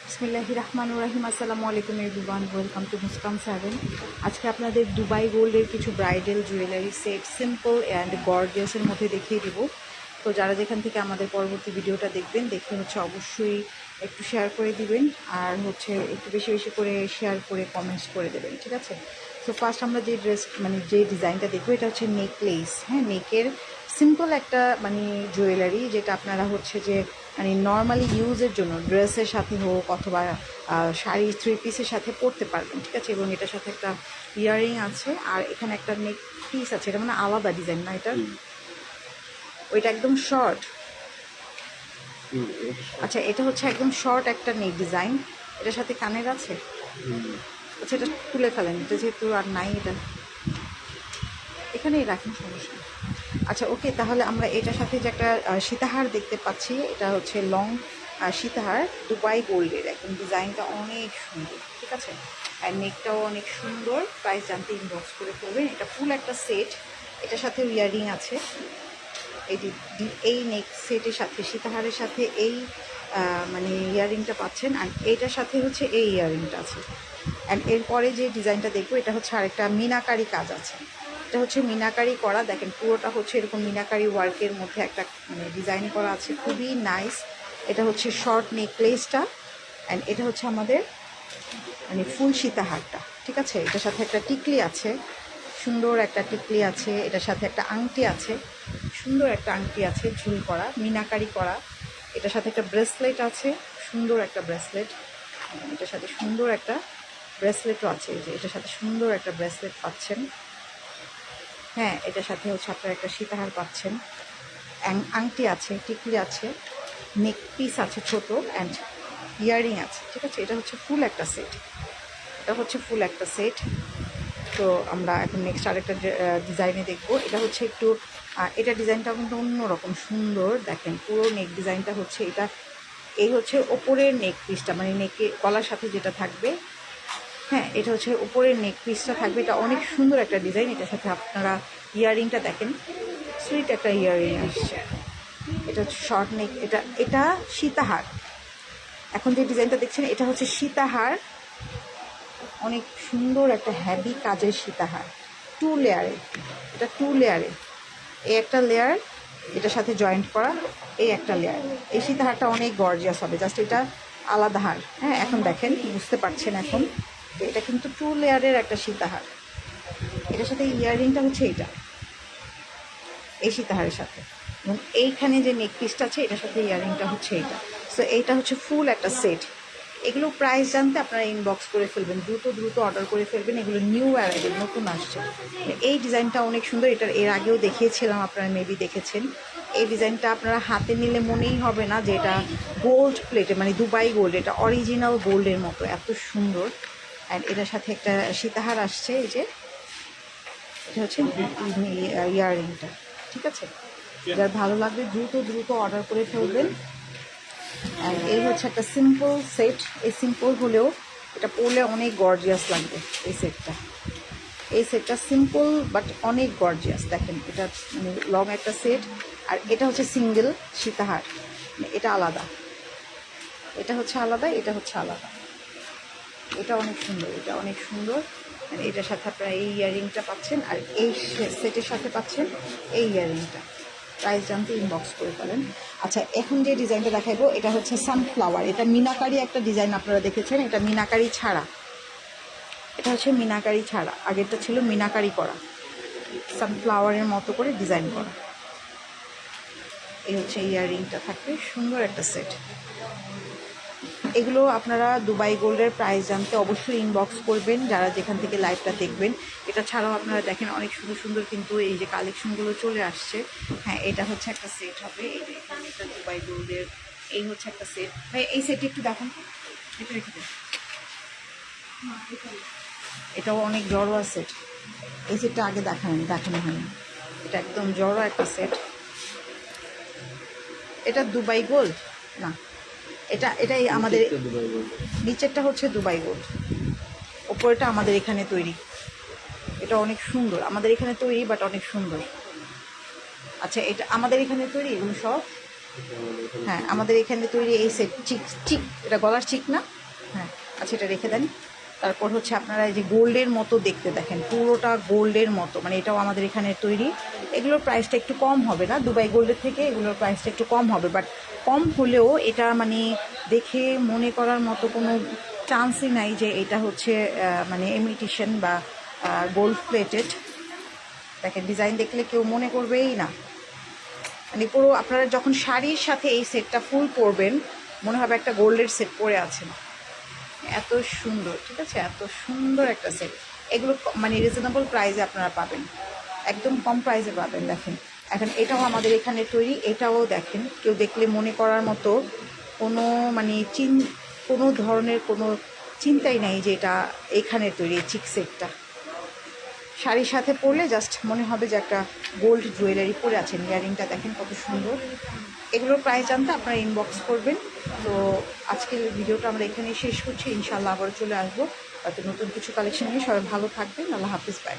বিসমিল্লাহির রহমানির রহিম। আসসালামু আলাইকুম এভরিওয়ান, ওয়েলকাম টু মুসকান 7। আজকে আপনাদের দুবাই গোল্ডের কিছু bridal jewellery set simple and গর্জিয়াসের মধ্যে দেখিয়ে দিব। তো যারা যেখান থেকে আমাদের পরবর্তী ভিডিওটা দেখবেন দেখে অবশ্যই একটু শেয়ার করে দিবেন, আর একটু বেশি বেশি করে শেয়ার করে কমেন্টস করে দেবেন, ঠিক আছে? তো ফার্স্ট আমরা যে যে ডিজাইনটা দেখবো এটা হচ্ছে নেকলেস। হ্যাঁ, নেকের সিম্পল একটা জুয়েলারি, যেটা আপনারা যে নর্মালি ইউজের জন্য ড্রেসের সাথে হোক অথবা শাড়ি থ্রি পিসের সাথে পরতে পারবেন, ঠিক আছে? এবং এটার সাথে একটা ইয়াররিং আছে, আর এখানে একটা নেক পিস আছে। এটা আলাদা ডিজাইন না এটার? ওইটা একদম শর্ট। আচ্ছা, এটা হচ্ছে একদম শর্ট একটা নেক ডিজাইন। এটার সাথে কানের আছে। আচ্ছা, এটা তুলে ফেলেন, এটা যেহেতু আর নাই, এটা এখানেই রাখেন, সমস্যা। আচ্ছা, ওকে, তাহলে আমরা এটার সাথে যে একটা সীতাহার দেখতে পাচ্ছি, এটা হচ্ছে লং সীতাহার, দুবাই গোল্ডের। একদম ডিজাইনটা অনেক সুন্দর, ঠিক আছে? আর নেকটাও অনেক সুন্দর। প্রাইস জানতে ইনবক্স করে করবেন। এটা ফুল একটা সেট, এটার সাথে ইয়াররিং আছে। এই নেক সেটের সাথে সীতাহারের সাথে এই ইয়াররিংটা পাচ্ছেন, আর এইটার সাথে এই ইয়াররিংটা আছে। অ্যান্ড এরপরে যে ডিজাইনটা দেখবো এটা আরেকটা মিনাকারি কাজ আছে। এটা মিনাকারি করা, দেখেন পুরোটা এরকম মিনাকারি ওয়ার্কের মধ্যে একটা ডিজাইন করা আছে, খুবই নাইস। এটা শর্ট নেকলেসটা, অ্যান্ড এটা আমাদের ফুল সীতাহারটা, ঠিক আছে? এটার সাথে একটা টিকলি আছে, সুন্দর একটা টিকলি আছে। এটার সাথে একটা আংটি আছে, সুন্দর একটা আংটি আছে, ঝুল করা, মিনাকারি করা। এটার সাথে একটা ব্রেসলেট আছে, সুন্দর একটা ব্রেসলেট। এটার সাথে সুন্দর একটা ব্রেসলেটও আছে, যে এটার সাথে সুন্দর একটা ব্রেসলেট পাচ্ছেন। হ্যাঁ, এটার সাথে আপনারা একটা সীতাহার পাচ্ছেন, আংটি আছে, টিকলি আছে, নেক পিস আছে ছোট, অ্যান্ড ইয়াররিং আছে, ঠিক আছে? এটা ফুল একটা সেট। এটা ফুল একটা সেট। তো আমরা এখন নেক্সট আরেকটা ডিজাইনে দেখবো। এটা একটু এটা ডিজাইনটা কিন্তু অন্যরকম সুন্দর। দেখেন পুরো নেক ডিজাইনটা এটা এই ওপরের নেক পিসটা, নেকে গলার সাথে যেটা থাকবে। হ্যাঁ, এটা উপরের নেক পিসটা থাকবে। এটা অনেক সুন্দর একটা ডিজাইন। এটার সাথে আপনারা ইয়াররিংটা দেখেন, সুইট একটা ইয়াররিং আসছে। এটা শর্ট নেক। এটা সীতাহার। এখন যে ডিজাইনটা দেখছেন এটা সীতাহার, অনেক সুন্দর একটা হ্যাভি কাজের সীতাহার, 2 লেয়ারে। এটা 2 লেয়ারে, এই একটা লেয়ার, এটার সাথে জয়েন্ট করা এই একটা লেয়ার। এই সীতাহারটা অনেক গর্জিয়াস হবে, জাস্ট এটা আলাদা হার। হ্যাঁ, এখন দেখেন, বুঝতে পারছেন এখন, তো এটা কিন্তু 2 লেয়ারের একটা সীতাহার। এটার সাথে ইয়াররিংটা এটা এই সীতাহারের সাথে, এবং এইখানে যে নেক পিসটা আছে এটার সাথে ইয়াররিংটা এইটা। সো এইটা ফুল একটা সেট। এগুলো প্রাইস জানতে আপনারা ইনবক্স করে ফেলবেন, দ্রুত অর্ডার করে ফেলবেন। এগুলো নিউ অ্যারাইভেল, নতুন আসছে। এই ডিজাইনটা অনেক সুন্দর। এর আগেও দেখিয়েছিলাম, আপনারা মেবি দেখেছেন। এই ডিজাইনটা আপনারা হাতে নিলে মনেই হবে না যে এটা গোল্ড প্লেটে, দুবাই গোল্ড। এটা অরিজিনাল গোল্ডের মতো, এত সুন্দর। অ্যান্ড এটার সাথে একটা সীতাহার আসছে, এই যে এটা ইয়াররিংটা, ঠিক আছে? যার ভালো লাগবে দ্রুত অর্ডার করে ফেলবেন। আর এই একটা সিম্পল সেট। এই সিম্পল হলেও এটা পরলে অনেক গর্জিয়াস লাগবে। এই সেটটা সিম্পল বাট অনেক গর্জিয়াস। দেখেন, এটা লং একটা সেট, আর এটা সিঙ্গেল সীতাহার। এটা আলাদা, এটা আলাদা, এটা আলাদা। এটা অনেক সুন্দর, এটা অনেক সুন্দর। এটার সাথে আপনারা এই ইয়াররিংটা পাচ্ছেন, আর এই সেটের সাথে পাচ্ছেন এই ইয়াররিংটা। প্রাইস জানতে ইনবক্স করে ফেলেন। আচ্ছা, এখন যে ডিজাইনটা দেখাবো এটা সানফ্লাওয়ার। এটা মিনাকারি একটা ডিজাইন, আপনারা দেখেছেন। এটা মিনাকারি ছাড়া, এটা মিনাকারি ছাড়া। আগেরটা ছিল মিনাকারি করা, সানফ্লাওয়ারের মতো করে ডিজাইন করা। এই ইয়াররিংটা থাকবে, সুন্দর একটা সেট। এগুলো আপনারা দুবাই গোল্ডের প্রাইস জানতে অবশ্যই ইনবক্স করবেন, যারা যেখান থেকে লাইভটা দেখবেন। এটা ছাড়াও আপনারা দেখেন অনেক সুন্দর সুন্দর কিন্তু এই যে কালেকশনগুলো চলে আসছে। হ্যাঁ, এটা একটা সেট হবে। এই যে এখানে একটা দুবাই গোল্ডের, এই একটা সেট। ভাই, এই সেটটি একটু দেখুন, এটা রেখে দেন। এটাও অনেক জড়োয়া সেট। এই সেটটা আগে দেখানো হয়নি। এটা একদম জড়োয়া একটা সেট। এটা দুবাই গোল্ড না, এটাই আমাদের নিচেরটা দুবাই গোল্ড, ওপরেটা আমাদের এখানে তৈরি। এটা অনেক সুন্দর, আমাদের এখানে তৈরি, বাট অনেক সুন্দর। আচ্ছা, এটা আমাদের এখানে তৈরি, এগুলো সব। হ্যাঁ, আমাদের এখানে তৈরি। এই সেট চিক, এটা গলার চিক না? হ্যাঁ আচ্ছা, এটা রেখে দেন। তারপর হচ্ছে আপনারা এই যে গোল্ডের মতো দেখতে, দেখেন পুরোটা গোল্ডের মতো, মানে এটাও আমাদের এখানে তৈরি। এগুলোর প্রাইসটা একটু কম হবে না, দুবাই গোল্ডের থেকে এগুলোর প্রাইসটা একটু কম হবে, বাট কম হলেও এটা মানে দেখে মনে করার মতো কোনো চান্সই নাই যে এটা হচ্ছে মানে ইমিটেশন বা গোল্ড প্লেটেড। দেখেন ডিজাইন দেখলে কেউ মনে করবেই না, মানে পুরো আপনারা যখন শাড়ির সাথে এই সেটটা ফুল পরবেন মনে হবে একটা গোল্ডের সেট পরে আছেন। এত সুন্দর, ঠিক আছে, এত সুন্দর একটা সেট। এগুলো মানে রিজনেবল প্রাইসে আপনারা পাবেন, একদম কম প্রাইসে পাবেন। দেখেন এখন এটাও আমাদের এখানে তৈরি, এটাও দেখেন কেউ দেখলে মনে করার মতো কোনো মানে কোনো ধরনের কোনো চিন্তাই নাই যে এটা এখানে তৈরি। এই চিক সেটটা শাড়ির সাথে পরলে জাস্ট মনে হবে যে একটা গোল্ড জুয়েলারি পরে আছেন। ইয়ারিংটা দেখেন কত সুন্দর। এগুলোর প্রাইস জানতে আপনারা ইনবক্স করবেন। তো আজকের ভিডিওটা আমরা এখানেই শেষ করছি, ইনশাআল্লাহ আবার চলে আসবো হয়তো নতুন কিছু কালেকশন নিয়ে। সবাই ভালো থাকবেন, আল্লাহ হাফিজ, বাই।